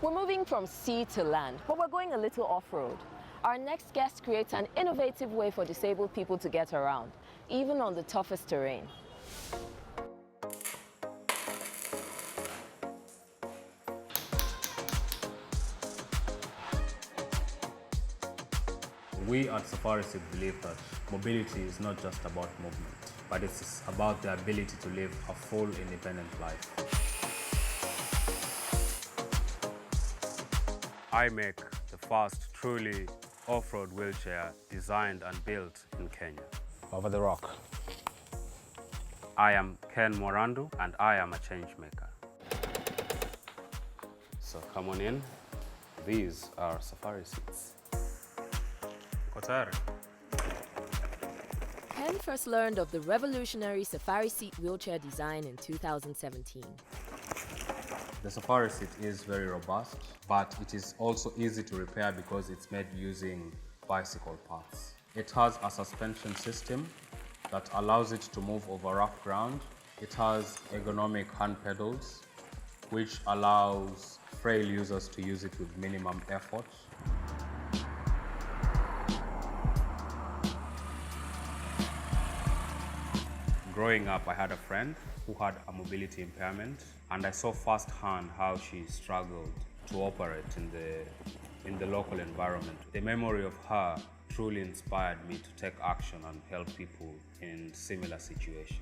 We're moving from sea to land, but we're going a little off-road. Our next guest creates an innovative way for disabled people to get around, even on the toughest terrain. We at SafariSeat believe that mobility is not just about movement, but it's about the ability to live a full, independent life. I make the first truly off-road wheelchair designed and built in Kenya. Over the rock. I am Ken Mwarandu and I am a change maker. So come on in. These are SafariSeats. Ken first learned of the revolutionary SafariSeat wheelchair design in 2017. The SafariSeat is very robust, but it is also easy to repair because it's made using bicycle parts. It has a suspension system that allows it to move over rough ground. It has ergonomic hand pedals, which allows frail users to use it with minimum effort. Growing up, I had a friend who had a mobility impairment, and I saw firsthand how she struggled to operate in the local environment. The memory of her truly inspired me to take action and help people in similar situations.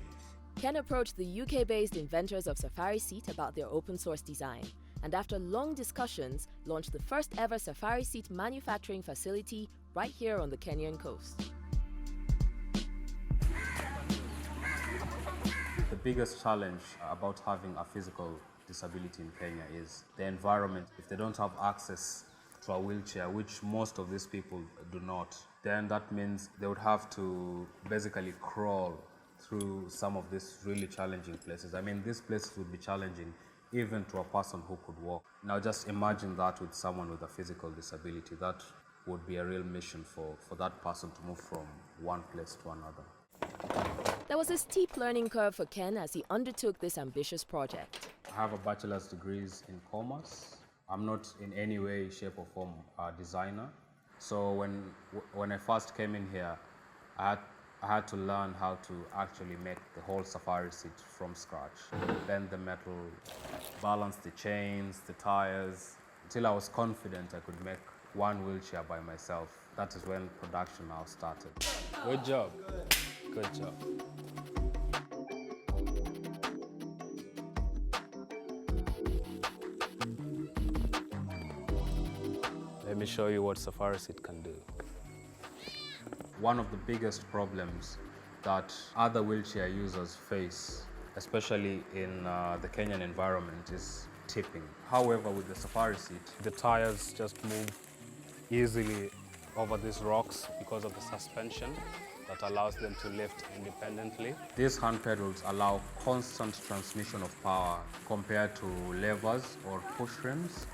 Ken approached the UK-based inventors of SafariSeat about their open-source design, and after long discussions, launched the first ever SafariSeat manufacturing facility right here on the Kenyan coast. The biggest challenge about having a physical disability in Kenya is the environment. If they don't have access to a wheelchair, which most of these people do not, then that means they would have to basically crawl through some of these really challenging places. I mean, these places would be challenging even to a person who could walk. Now just imagine that with someone with a physical disability. That would be a real mission for that person to move from one place to another. There was a steep learning curve for Ken as he undertook this ambitious project. I have a bachelor's degree in commerce. I'm not in any way, shape or form a designer. So when I first came in here, I had to learn how to actually make the whole SafariSeat from scratch. Bend the metal, balance the chains, the tires, until I was confident I could make one wheelchair by myself. That is when production now started. Good job. Good job. Let me show you what SafariSeat can do. One of the biggest problems that other wheelchair users face, especially in the Kenyan environment, is tipping. However, with the SafariSeat, The tires just move easily over these rocks because of the suspension that allows them to lift independently. these hand pedals allow constant transmission of power compared to levers or push rims.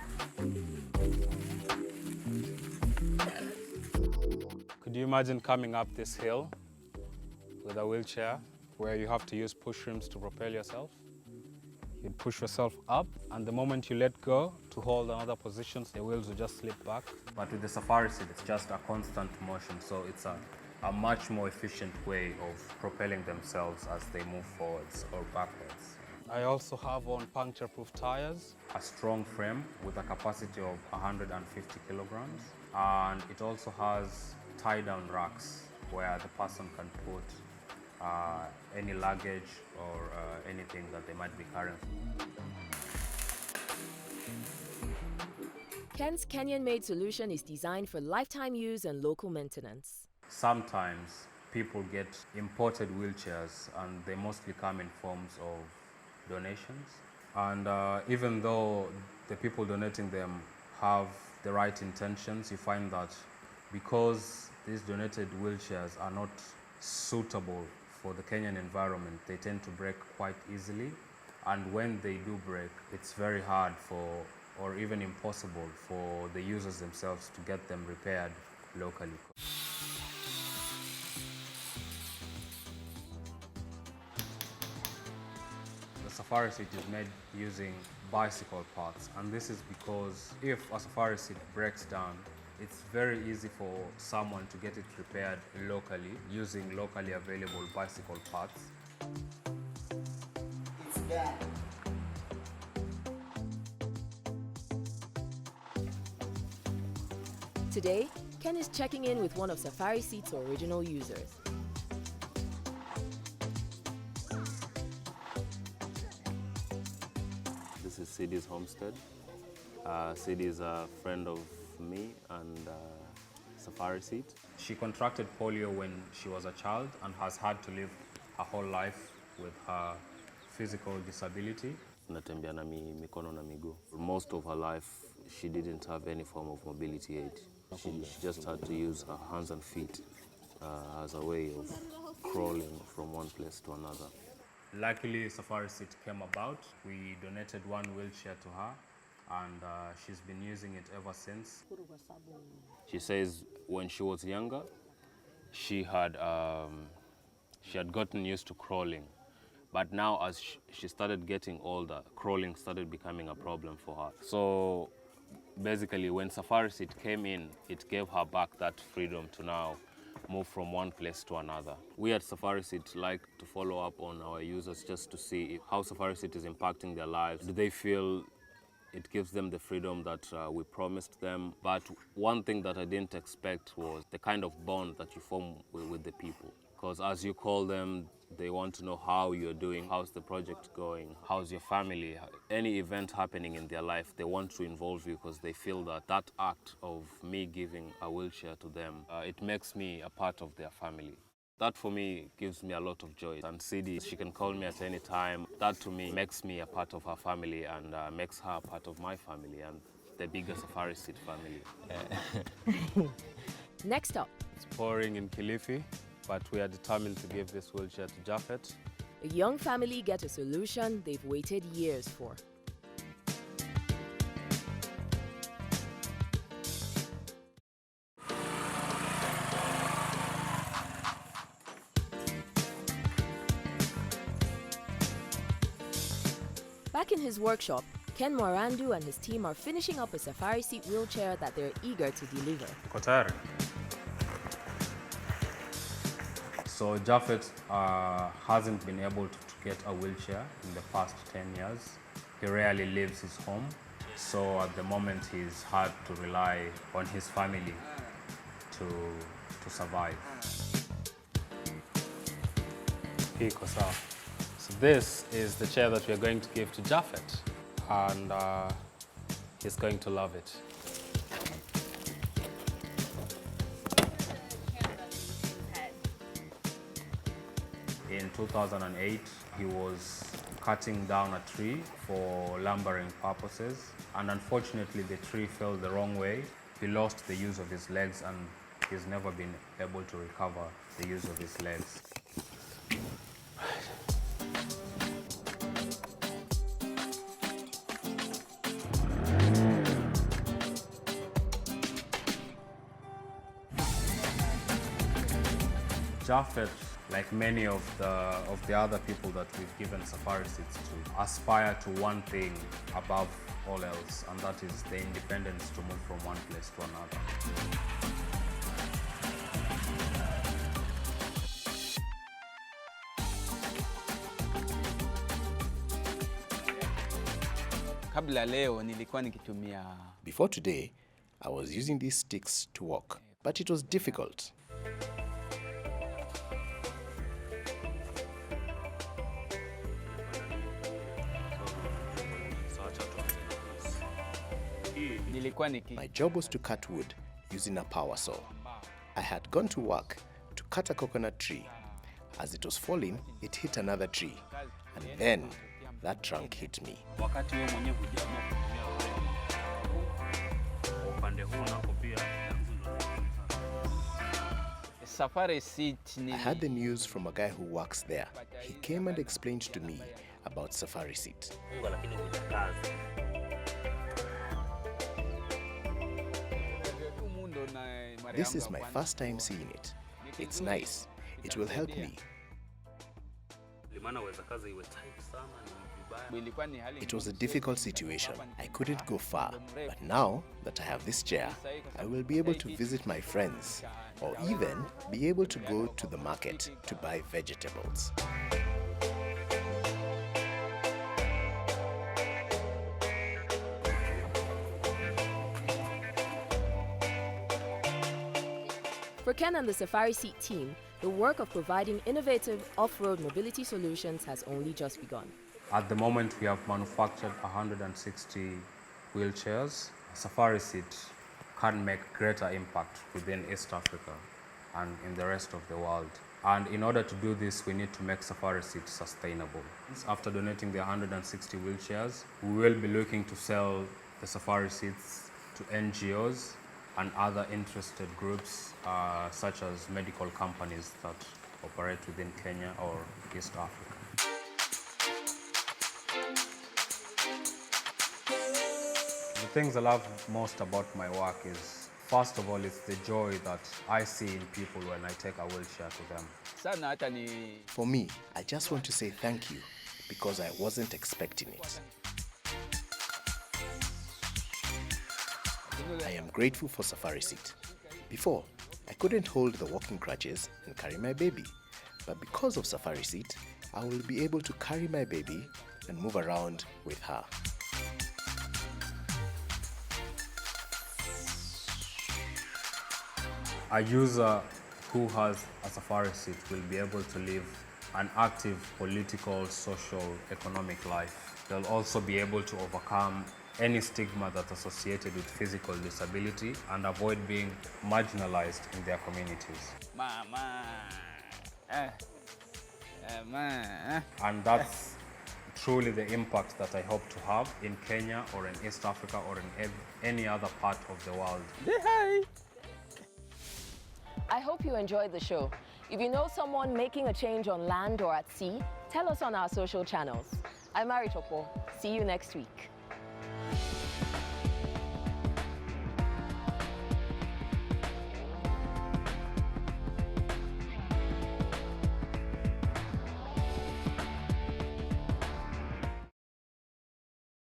Could you imagine coming up this hill with a wheelchair where you have to use push rims to propel yourself? You'd push yourself up, and the moment you let go to hold another position, the wheels will just slip back. But with the SafariSeat, it's just a constant motion, so it's a much more efficient way of propelling themselves as they move forwards or backwards. I also have on puncture-proof tires. A strong frame with a capacity of 150 kilograms, and it also has tie-down racks where the person can put any luggage or anything that they might be carrying. Ken's Kenyan-made solution is designed for lifetime use and local maintenance. Sometimes people get imported wheelchairs and they mostly come in forms of donations. And even though the people donating them have the right intentions, you find that because these donated wheelchairs are not suitable for the Kenyan environment, they tend to break quite easily. And when they do break, it's very hard or even impossible for the users themselves to get them repaired locally. The SafariSeat is made using bicycle parts, and this is because if a SafariSeat breaks down, it's very easy for someone to get it repaired locally using locally available bicycle parts. It's there. Today, Ken is checking in with one of SafariSeat's original users. This is CD's homestead. CD is a friend of me and SafariSeat. She contracted polio when she was a child and has had to live her whole life with her physical disability. Natembea na mikono na miguu. Most of her life, she didn't have any form of mobility aid. She just had to use her hands and feet as a way of crawling from one place to another. Luckily, SafariSeat came about. We donated one wheelchair to her, and she's been using it ever since. She says when she was younger, she had gotten used to crawling. But now as she started getting older, crawling started becoming a problem for her. So basically when SafariSeat came in, it gave her back that freedom to now move from one place to another. We at SafariSeat like to follow up on our users just to see how SafariSeat is impacting their lives. Do they feel it gives them the freedom that we promised them? But one thing that I didn't expect was the kind of bond that you form with the people. Because as you call them, they want to know how you're doing, how's the project going, how's your family. Any event happening in their life, they want to involve you because they feel that that act of me giving a wheelchair to them, it makes me a part of their family. That for me gives me a lot of joy. And CD, she can call me at any time. That to me makes me a part of her family and makes her a part of my family and the bigger SafariSeat family. Next up, It's pouring in Kilifi, but we are determined to give this wheelchair to Japhet. a young family get a solution they've waited years for. Back in his workshop, Ken Mwarandu and his team are finishing up a SafariSeat wheelchair that they're eager to deliver. So Japhet hasn't been able to get a wheelchair in the past 10 years. He rarely leaves his home. So at the moment he's had to rely on his family to survive. So this is the chair that we are going to give to Japhet, and he's going to love it. In 2008, he was cutting down a tree for lumbering purposes, and unfortunately the tree fell the wrong way. He lost the use of his legs and he's never been able to recover the use of his legs. Japhet, like many of the other people that we've given SafariSeats to, aspire to one thing above all else, and that is the independence to move from one place to another. Before today, I was using these sticks to walk, but it was difficult. My job was to cut wood using a power saw. I had gone to work to cut a coconut tree. As it was falling, it hit another tree, and then that trunk hit me. I had the news from a guy who works there. He came and explained to me about SafariSeat. This is my first time seeing it. It's nice. It will help me. It was a difficult situation. I couldn't go far. But now that I have this chair, I will be able to visit my friends or even be able to go to the market to buy vegetables. For Ken and the SafariSeat team, the work of providing innovative off-road mobility solutions has only just begun. At the moment, we have manufactured 160 wheelchairs. SafariSeat can make greater impact within East Africa and in the rest of the world. And in order to do this, we need to make SafariSeat sustainable. After donating the 160 wheelchairs, we will be looking to sell the SafariSeats to NGOs and other interested groups, such as medical companies that operate within Kenya or East Africa. The things I love most about my work is, first of all, it's the joy that I see in people when I take a wheelchair to them. For me, I just want to say thank you because I wasn't expecting it. I am grateful for SafariSeat. Before, I couldn't hold the walking crutches and carry my baby. But because of SafariSeat, I will be able to carry my baby and move around with her. A user who has a SafariSeat will be able to live an active political, social, economic life. They'll also be able to overcome any stigma that's associated with physical disability and avoid being marginalized in their communities. And that's truly the impact that I hope to have in Kenya or in East Africa or in any other part of the world. I hope you enjoyed the show. If you know someone making a change on land or at sea, tell us on our social channels. I'm Mari Topo. See you next week.